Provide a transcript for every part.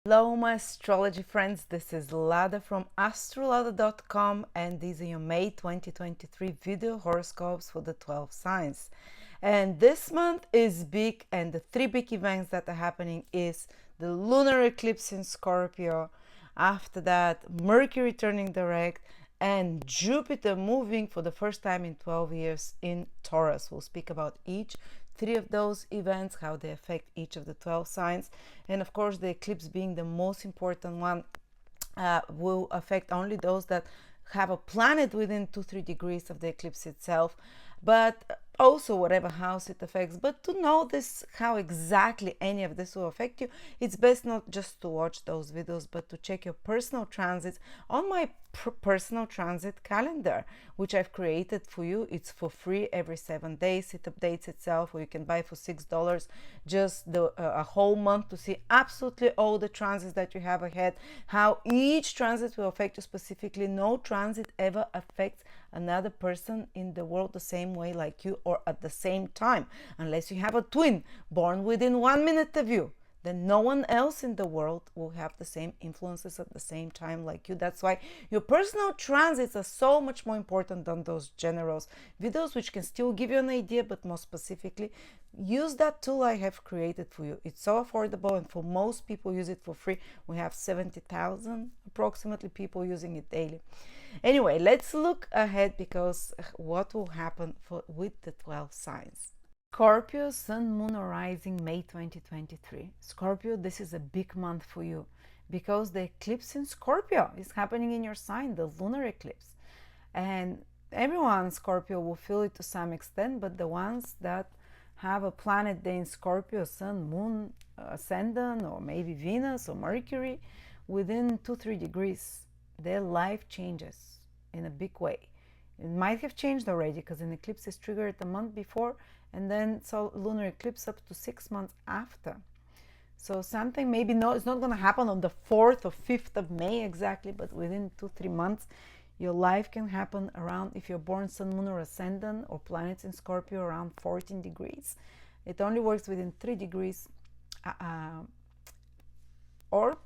Hello my astrology friends, this is Lada from astrolada.com and these are your May 2023 video horoscopes for the 12 signs. And this month is big, and the three big events that are happening is the lunar eclipse in Scorpio, after that Mercury turning direct, and Jupiter moving for the first time in 12 years in Taurus. We'll speak about each three of those events, how they affect each of the 12 signs, and of course the eclipse being the most important one will affect only those that have a planet within 2-3 degrees of the eclipse itself, but also whatever house it affects. But to know this, how exactly any of this will affect you, it's best not just to watch those videos, but to check your personal transits on my personal transit calendar, which I've created for you. It's for free every 7 days. It updates itself, or you can buy for $6 just a whole month to see absolutely all the transits that you have ahead, how each transit will affect you specifically. No transit ever affects another person in the world the same way like you, or at the same time, unless you have a twin born within 1 minute of you. Then no one else in the world will have the same influences at the same time like you. That's why your personal transits are so much more important than those general videos, which can still give you an idea, but more specifically, use that tool I have created for you. It's so affordable, and for most people use it for free. We have 70,000 approximately people using it daily. Anyway, let's look ahead, because what will happen with the 12 signs. Scorpio, Sun, Moon, or Rising, May 2023. Scorpio, this is a big month for you because the eclipse in Scorpio is happening in your sign, the lunar eclipse. And everyone, Scorpio, will feel it to some extent, but the ones that have a planet there in Scorpio, Sun, Moon, Ascendant, or maybe Venus or Mercury, within 2-3 degrees, their life changes in a big way. It might have changed already because an eclipse is triggered a month before, and then so lunar eclipse up to 6 months after. So something maybe it's not going to happen on the 4th or 5th of May exactly, but within 2-3 months your life can happen around, if you're born Sun, Moon, or Ascendant, or planets in Scorpio, around 14 degrees. It only works within 3 degrees orb,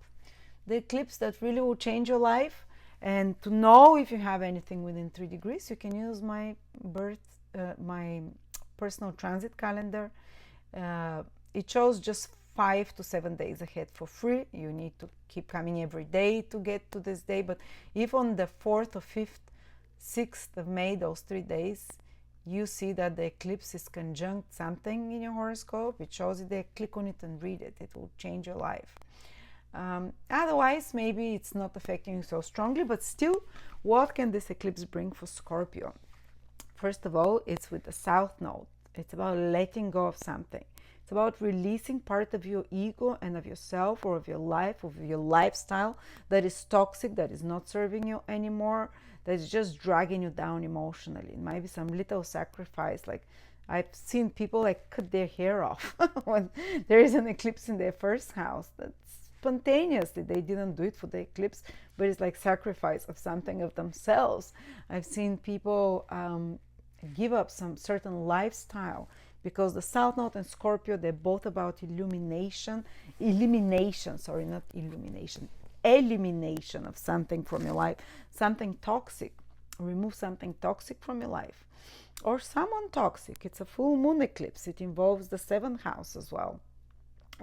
the eclipse that really will change your life. And to know if you have anything within 3 degrees, you can use my my personal transit calendar. It shows just 5 to 7 days ahead for free. You need to keep coming every day to get to this day. But if on the 4th or 5th, 6th of May, those 3 days, you see that the eclipse is conjunct something in your horoscope, it shows it there. Click on it and read it. It will change your life. Otherwise, maybe it's not affecting you so strongly, but still, what can this eclipse bring for Scorpio? First of all, it's with the South Node. It's about letting go of something. It's about releasing part of your ego and of yourself, or of your life, of your lifestyle that is toxic, that is not serving you anymore, that is just dragging you down emotionally. It might be some little sacrifice, like I've seen people like cut their hair off when there is an eclipse in their first house. That's spontaneously, they didn't do it for the eclipse, but it's like sacrifice of something of themselves. I've seen people give up some certain lifestyle because the South Node and Scorpio, they're both about elimination of something from your life, something toxic. Remove something toxic from your life, or someone toxic. It's a full moon eclipse. It involves the 7th house as well.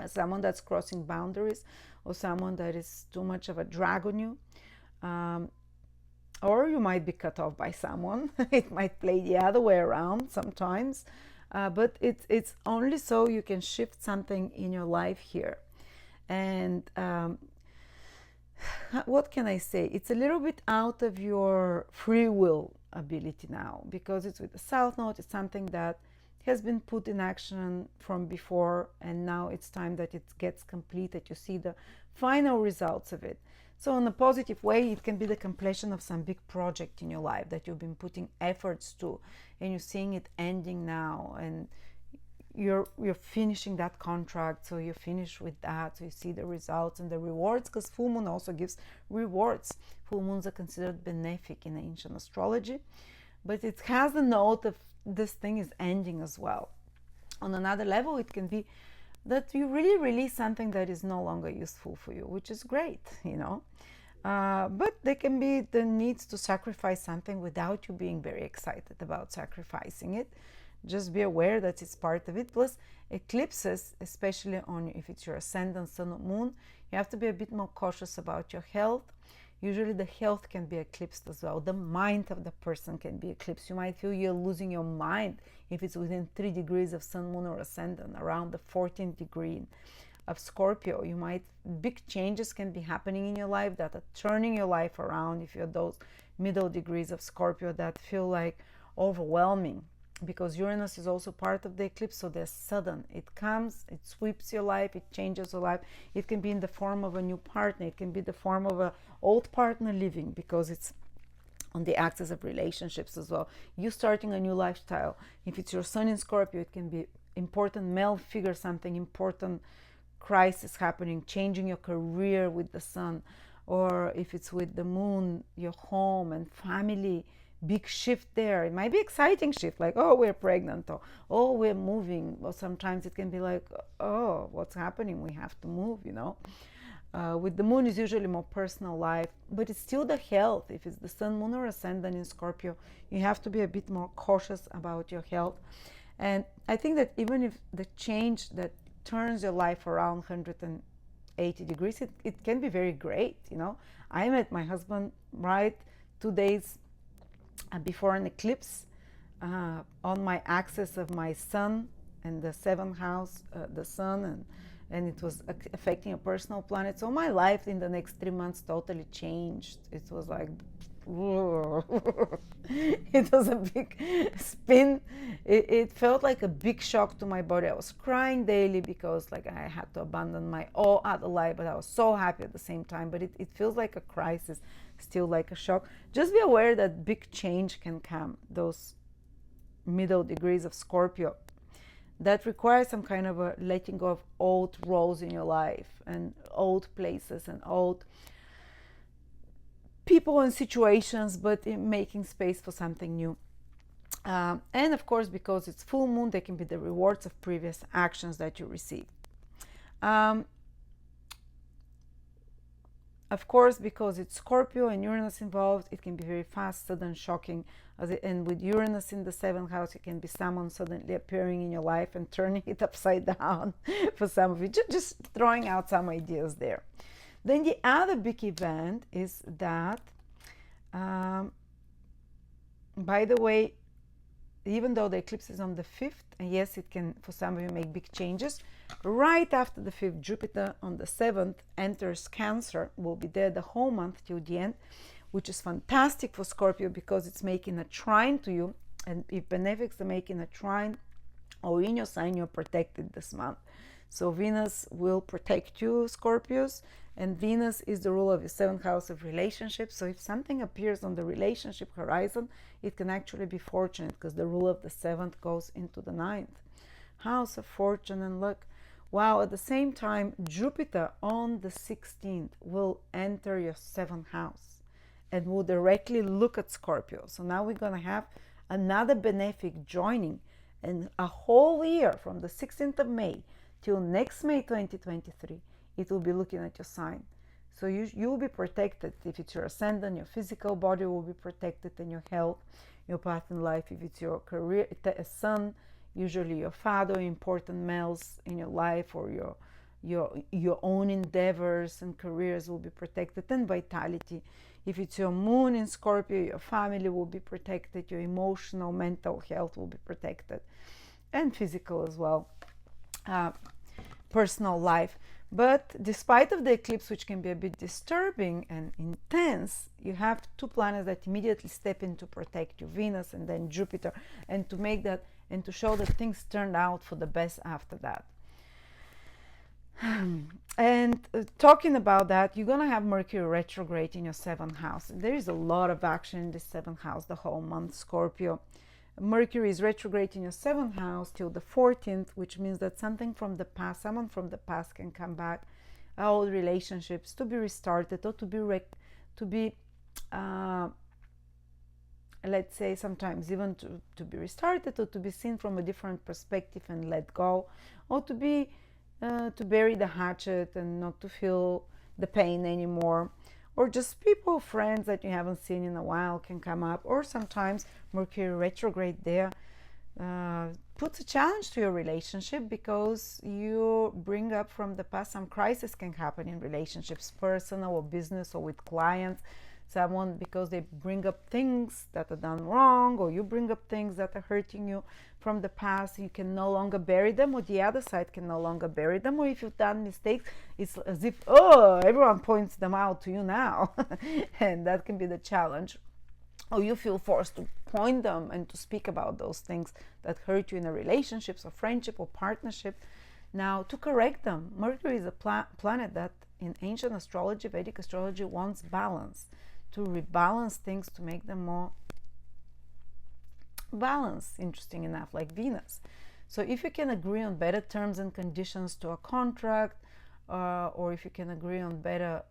Someone that's crossing boundaries, or someone that is too much of a drag on you, or you might be cut off by someone. It might play the other way around sometimes, but it's only so you can shift something in your life here. And what can I say? It's a little bit out of your free will ability now, because it's with the South Node. It's something that has been put in action from before, and now it's time that it gets completed. You see the final results of it. So in a positive way, it can be the completion of some big project in your life that you've been putting efforts to, and you're seeing it ending now, and you're finishing that contract, so you're finished with that, so you see the results and the rewards, because full moon also gives rewards. Full moons are considered benefic in ancient astrology, but it has the note of this thing is ending as well. On another level, it can be that you really release something that is no longer useful for you, which is great, you know. But there can be the needs to sacrifice something without you being very excited about sacrificing it. Just be aware that it's part of it. Plus, eclipses, especially on if it's your ascendant, sun or moon, you have to be a bit more cautious about your health. Usually the health can be eclipsed as well. The mind of the person can be eclipsed. You might feel you're losing your mind if it's within 3 degrees of sun, moon, or ascendant, around the 14th degree of Scorpio. You might, big changes can be happening in your life that are turning your life around if you're those middle degrees of Scorpio that feel like overwhelming, because Uranus is also part of the eclipse, so they're sudden. It comes, it sweeps your life, it changes your life. It can be in the form of a new partner, it can be the form of an old partner leaving, because it's on the axis of relationships as well. You starting a new lifestyle. If it's your sun in Scorpio, it can be important male figure, something important crisis happening, changing your career with the sun. Or if it's with the moon, your home and family, big shift there. It might be exciting shift, like, oh, we're pregnant, or oh, we're moving. Or sometimes it can be like, oh, what's happening, we have to move, you know. With the moon is usually more personal life, but it's still the health. If it's the sun, moon, or ascendant in Scorpio, you have to be a bit more cautious about your health. And I think that even if the change that turns your life around 180 degrees, it can be very great, you know. I met my husband right 2 days before an eclipse, on my axis of my sun and the seventh house, the sun, and it was affecting a personal planet. So my life in the next 3 months totally changed. It was like, it was a big spin. It felt like a big shock to my body. I was crying daily because like I had to abandon my all other life, but I was so happy at the same time. But it feels like a crisis, still like a shock. Just be aware that big change can come, those middle degrees of Scorpio, that requires some kind of a letting go of old roles in your life and old places and old people and situations, but in making space for something new. And of course, because it's full moon, there can be the rewards of previous actions that you received. Of course, because it's Scorpio and Uranus involved, it can be very fast, sudden, shocking. And with Uranus in the seventh house, it can be someone suddenly appearing in your life and turning it upside down for some of you. Just throwing out some ideas there. Then the other big event is that, by the way, even though the eclipse is on the 5th, and yes, it can, for some of you, make big changes, right after the 5th, Jupiter on the 7th enters Cancer, will be there the whole month till the end, which is fantastic for Scorpio because it's making a trine to you. And if benefics are making a trine or in your sign, you're protected this month. So Venus will protect you, Scorpios, and Venus is the ruler of your 7th house of relationships. So if something appears on the relationship horizon, it can actually be fortunate because the ruler of the 7th goes into the 9th house of fortune and luck. While at the same time, Jupiter on the 16th will enter your 7th house and will directly look at Scorpio. So now we're going to have another benefic joining, and a whole year from the 16th of May till next May 2023, it will be looking at your sign. So you will be protected. If it's your ascendant, your physical body will be protected, and your health, your path in life. If it's your career, sun, usually your father, important males in your life, or your own endeavors and careers will be protected, and vitality. If it's your moon in Scorpio, your family will be protected, your emotional, mental health will be protected, and physical as well, personal life. But despite of the eclipse, which can be a bit disturbing and intense, you have two planets that immediately step in to protect you, Venus and then Jupiter, and to make that and to show that things turned out for the best after that. And talking about that, you're going to have Mercury retrograde in your 7th house. There is a lot of action in the 7th house the whole month, Scorpio. Mercury is retrograde in your 7th house till the 14th, which means that something from the past, someone from the past can come back, old relationships to be restarted, or to be let's say sometimes even to be restarted, or to be seen from a different perspective and let go, or to be to bury the hatchet and not to feel the pain anymore. Or just people, friends that you haven't seen in a while can come up. Or sometimes Mercury retrograde there puts a challenge to your relationship because you bring up from the past. Some crisis can happen in relationships, personal or business or with clients. Someone, because they bring up things that are done wrong, or you bring up things that are hurting you from the past, you can no longer bury them, or the other side can no longer bury them. Or if you've done mistakes, it's as if, oh, everyone points them out to you now. And that can be the challenge. Or you feel forced to point them and to speak about those things that hurt you in a relationship or friendship or partnership. Now, to correct them, Mercury is a planet that in ancient astrology, Vedic astrology, wants balance, to rebalance things, to make them more balanced, interesting enough, like Venus. So if you can agree on better terms and conditions to a contract, or if you can agree on better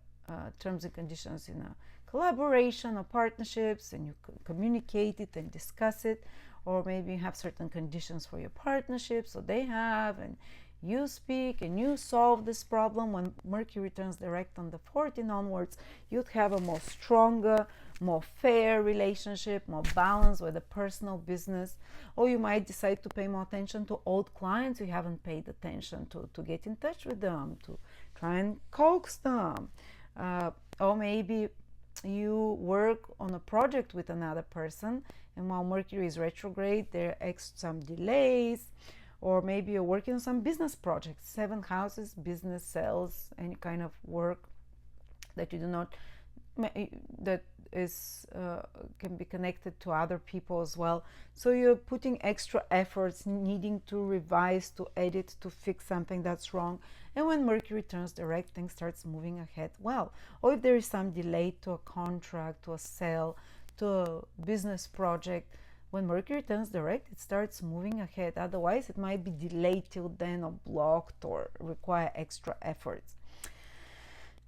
terms and conditions in a collaboration or partnerships, and you communicate it and discuss it, or maybe you have certain conditions for your partnership, so they have, and you speak and you solve this problem. When Mercury returns direct on the 14th onwards, you'd have a more stronger, more fair relationship, more balance with the personal business. Or you might decide to pay more attention to old clients you haven't paid attention to get in touch with them, to try and coax them. Or maybe you work on a project with another person, and while Mercury is retrograde, there are some delays. Or maybe you're working on some business projects, 7 houses, business, sales, any kind of work that you do not, that is can be connected to other people as well. So you're putting extra efforts, needing to revise, to edit, to fix something that's wrong. And when Mercury turns direct, things starts moving ahead well. Or if there is some delay to a contract, to a sale, to a business project, when Mercury turns direct, it starts moving ahead. Otherwise, it might be delayed till then, or blocked, or require extra efforts.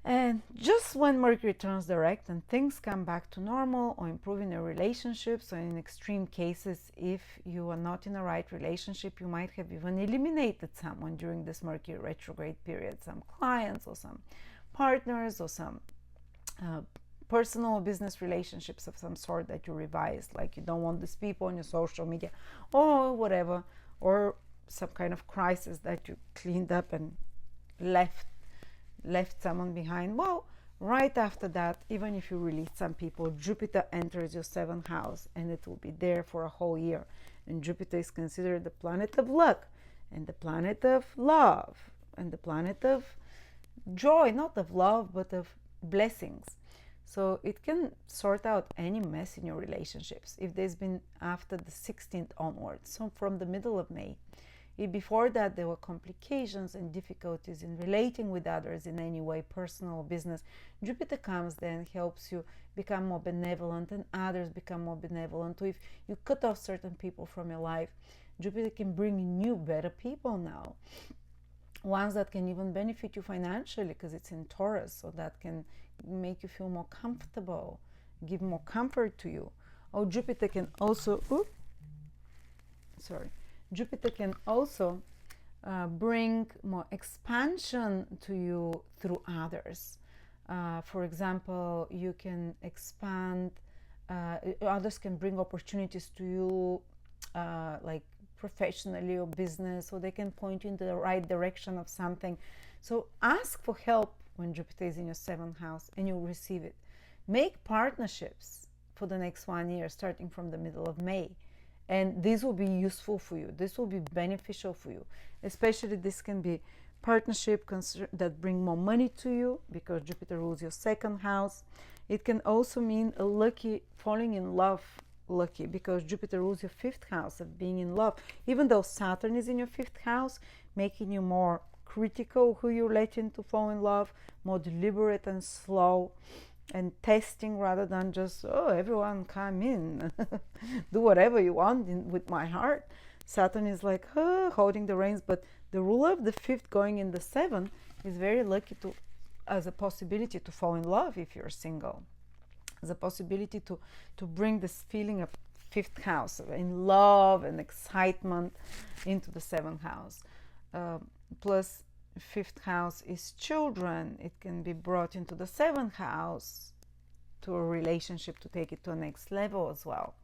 And just when Mercury turns direct and things come back to normal, or improving your relationships, or in extreme cases, if you are not in a right relationship, you might have even eliminated someone during this Mercury retrograde period, some clients or some partners or some personal or business relationships of some sort that you revised, like you don't want these people on your social media or whatever, or some kind of crisis that you cleaned up and left someone behind. Well, right after that, even if you release some people, Jupiter enters your 7th house, and it will be there for a whole year. And Jupiter is considered the planet of luck, and the planet of love, and the planet of joy, not of love, but of blessings. So it can sort out any mess in your relationships if there's been after the 16th onwards, so from the middle of May. If before that there were complications and difficulties in relating with others in any way, personal or business, Jupiter comes there and helps you become more benevolent, and others become more benevolent. So if you cut off certain people from your life, Jupiter can bring in new, better people now. Ones that can even benefit you financially because it's in Taurus, so that can make you feel more comfortable, give more comfort to you. Or Jupiter can also, Jupiter can also bring more expansion to you through others. For example, you can expand, others can bring opportunities to you, like professionally or business, or they can point you in the right direction of something. So ask for help when Jupiter is in your 7th house, and you'll receive it. Make partnerships for the next 1 year, starting from the middle of May. And this will be useful for you. This will be beneficial for you. Especially this can be partnership that bring more money to you, because Jupiter rules your 2nd house. It can also mean a lucky falling in love, lucky, because Jupiter rules your 5th house of being in love. Even though Saturn is in your 5th house, making you more critical who you let in to fall in love, more deliberate and slow and testing, rather than just, oh, everyone come in, do whatever you want with my heart. Saturn is like holding the reins, but the ruler of the 5th going in the 7th is very lucky to, as a possibility to fall in love if you're single, as a possibility to bring this feeling of 5th house in love and excitement into the 7th house. Plus fifth house is children. It can be brought into the seventh house to a relationship to take it to a next level as well.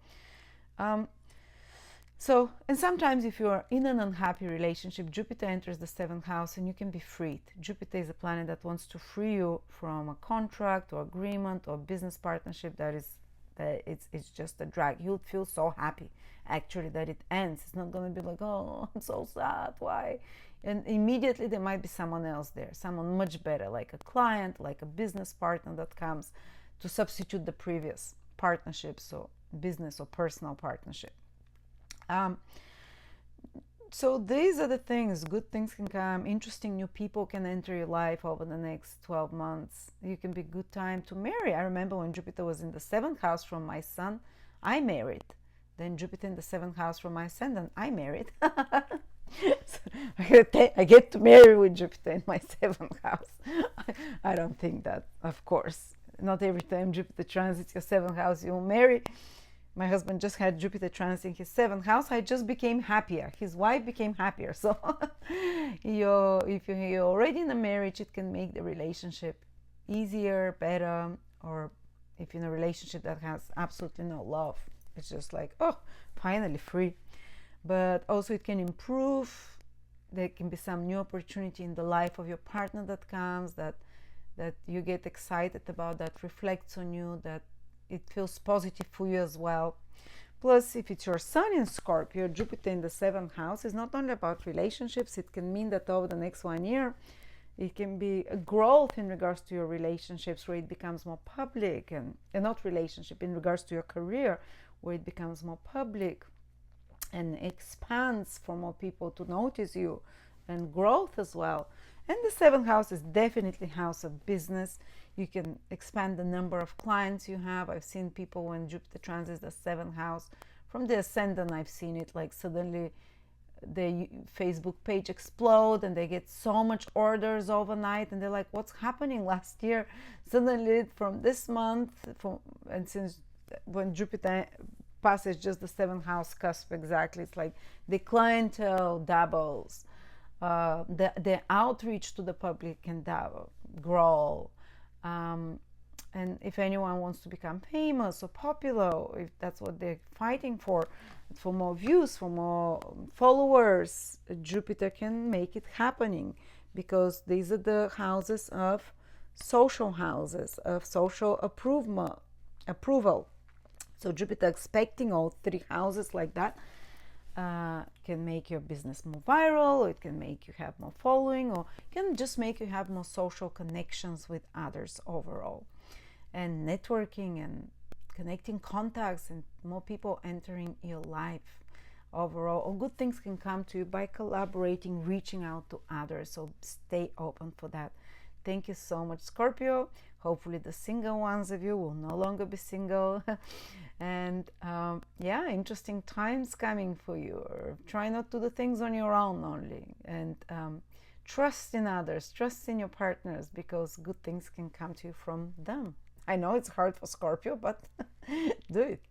And sometimes if you are in an unhappy relationship, Jupiter enters the seventh house and you can be freed. Jupiter is a planet that wants to free you from a contract or agreement or business partnership that it's just a drag. You'll feel so happy actually that it ends. It's not going to be like, oh, I'm so sad, why? And immediately there might be someone else there, someone much better, like a client, like a business partner that comes to substitute the previous partnerships or business or personal partnership. So these are the things. Good things can come. Interesting new people can enter your life over the next 12 months. You can be a good time to marry. I remember when Jupiter was in the seventh house from my son, I married. Then Jupiter in the seventh house from my son, and I married. So I get to marry with Jupiter in my seventh house. I don't think that, of course. Not every time Jupiter transits your seventh house, you'll marry. My husband just had Jupiter transiting his seventh house. I just became happier. His wife became happier. So if you're already in a marriage, it can make the relationship easier, better. Or if you're in a relationship that has absolutely no love, it's just like, oh, finally free. But also it can improve. There can be some new opportunity in the life of your partner that comes, that you get excited about, that reflects on you, that it feels positive for you as well. Plus, if it's your sun in Scorpio, Jupiter in the seventh house is not only about relationships. It can mean that over the next 1 year, it can be a growth in regards to your relationships, where it becomes more public, and not relationship, in regards to your career, where it becomes more public and expands for more people to notice you, and growth as well. And the seventh house is definitely house of business. You can expand the number of clients you have. I've seen people when Jupiter transits the seventh house, from the ascendant, I've seen it like suddenly their Facebook page explode and they get so much orders overnight, and they're like, what's happening? Last year suddenly from this month, and since when Jupiter passes just the seventh house cusp exactly, it's like the clientele doubles, the outreach to the public can grow. And if anyone wants to become famous or popular, if that's what they're fighting for more views, for more followers, Jupiter can make it happening, because these are the houses of social houses, of social approval. So Jupiter expecting all three houses like that can make your business more viral, it can make you have more following, or can just make you have more social connections with others overall, and networking and connecting contacts, and more people entering your life overall. All good things can come to you by collaborating, reaching out to others. So stay open for that. Thank you so much, Scorpio. Hopefully the single ones of you will no longer be single. And yeah, interesting times coming for you. Try not to do things on your own only, and trust in others, trust in your partners, because good things can come to you from them. I know it's hard for Scorpio, but do it.